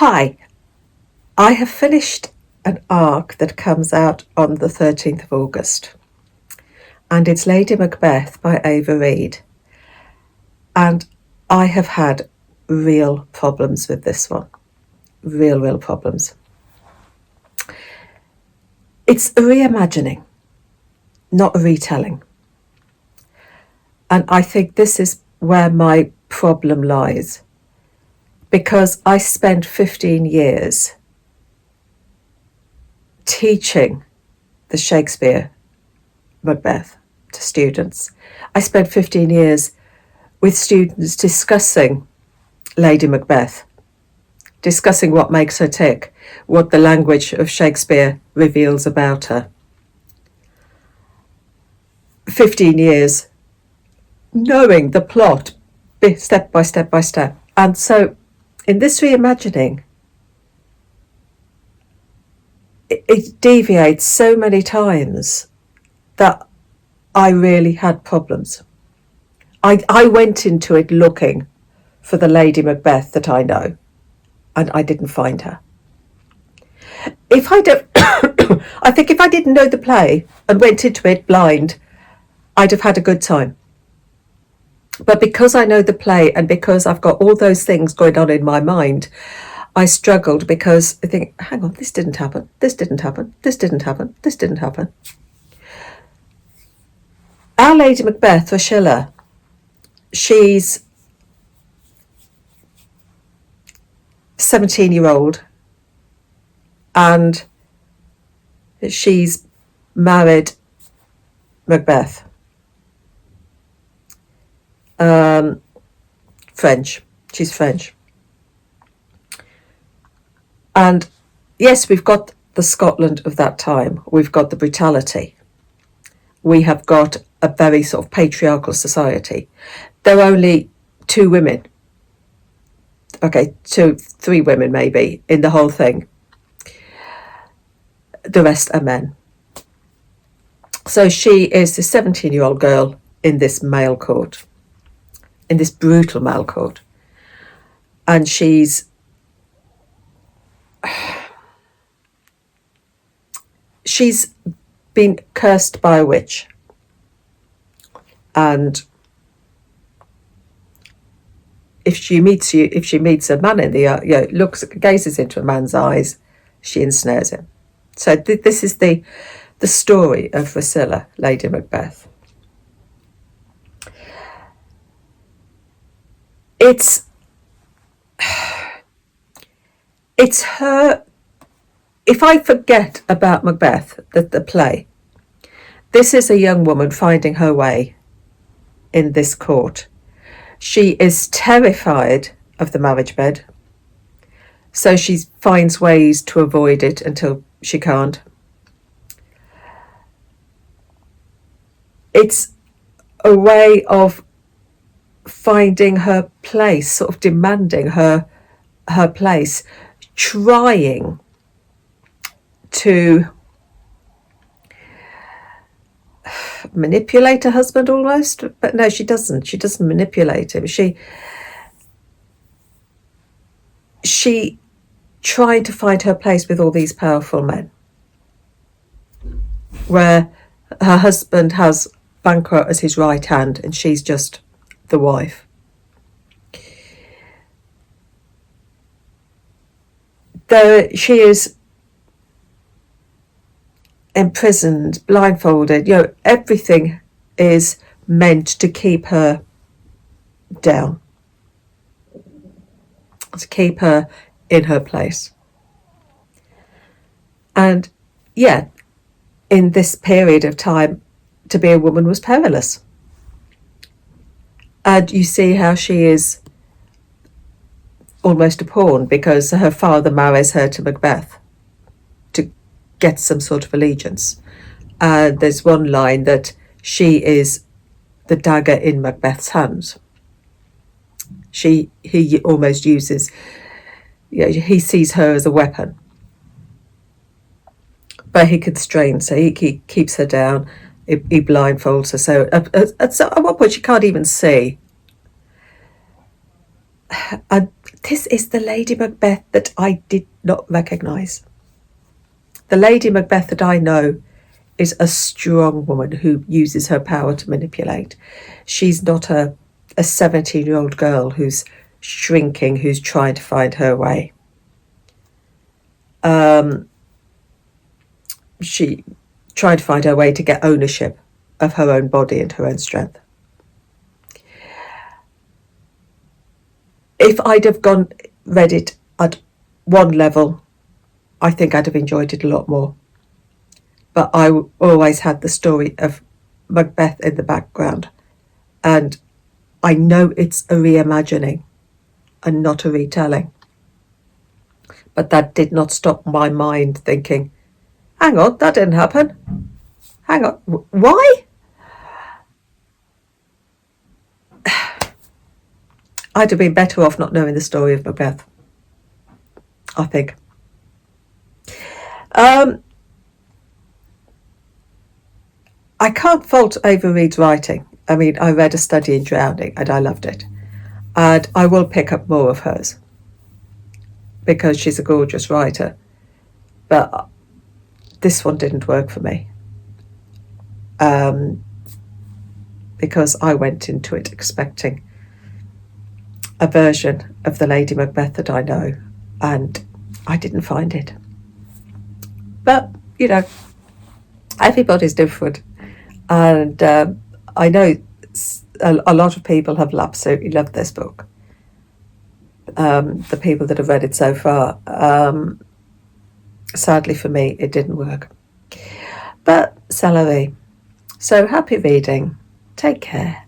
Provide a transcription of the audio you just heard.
Hi, I have finished an arc that comes out on the 13th of August, and it's Lady Macbeth by Ava Reid. And I have had real problems with this one. Real problems. It's a reimagining, not a retelling. And I think this is where my problem lies, because I spent 15 years teaching the Shakespeare Macbeth to students. I spent 15 years with students discussing Lady Macbeth, discussing what makes her tick, what the language of Shakespeare reveals about her. 15 years knowing the plot step by step by step. And so in this reimagining, it deviates so many times that I really had problems. I went into it looking for the Lady Macbeth that I know, and I didn't find her. I think if I didn't know the play and went into it blind, I'd have had a good time. But because I know the play and because I've got all those things going on in my mind, I struggled because I think, hang on, this didn't happen, this didn't happen, this didn't happen, this didn't happen. Our Lady Macbeth for Schiller, she's 17-year-old and she's married Macbeth. French. She's French. And yes, we've got the Scotland of that time. We've got the brutality. We have got a very sort of patriarchal society. There are only two women. Okay, three women maybe in the whole thing. The rest are men. So she is the 17-year-old girl in this male court, in this brutal male court. And she's been cursed by a witch. And if she meets a man in the gazes into a man's eyes, she ensnares him. So this is the story of Priscilla, Lady Macbeth. It's her. If I forget about Macbeth, the play, this is a young woman finding her way in this court. She is terrified of the marriage bed, so she finds ways to avoid it until she can't. It's a way of finding her place, sort of demanding her place, trying to manipulate her husband almost, but no, she doesn't manipulate him. She trying to find her place with all these powerful men, where her husband has Banquo as his right hand and she's just the wife. She is imprisoned, blindfolded, everything is meant to keep her down, to keep her in her place. And yeah, in this period of time, to be a woman was perilous. And you see how she is almost a pawn because her father marries her to Macbeth to get some sort of allegiance. And there's one line that she is the dagger in Macbeth's hands. He almost uses, he sees her as a weapon. But he constrains her, he keeps her down, he blindfolds her. So at one point she can't even see. And This is the Lady Macbeth that I did not recognise. The Lady Macbeth that I know is a strong woman who uses her power to manipulate. She's not a 17-year-old girl who's shrinking, who's trying to find her way. She tried to find her way to get ownership of her own body and her own strength. If I'd have read it at one level, I think I'd have enjoyed it a lot more. But I always had the story of Macbeth in the background, and I know it's a reimagining and not a retelling. But that did not stop my mind thinking, hang on, that didn't happen. Hang on, why? I'd have been better off not knowing the story of Macbeth, I think. I can't fault Ava Reid's writing. I mean, I read A Study in Drowning and I loved it. And I will pick up more of hers because she's a gorgeous writer. But this one didn't work for me. Because I went into it expecting a version of the Lady Macbeth that I know, and I didn't find it. But, you know, everybody's different. And I know a lot of people have absolutely loved this book. The people that have read it so far. Sadly for me, it didn't work. But c'est la vie. So happy reading. Take care.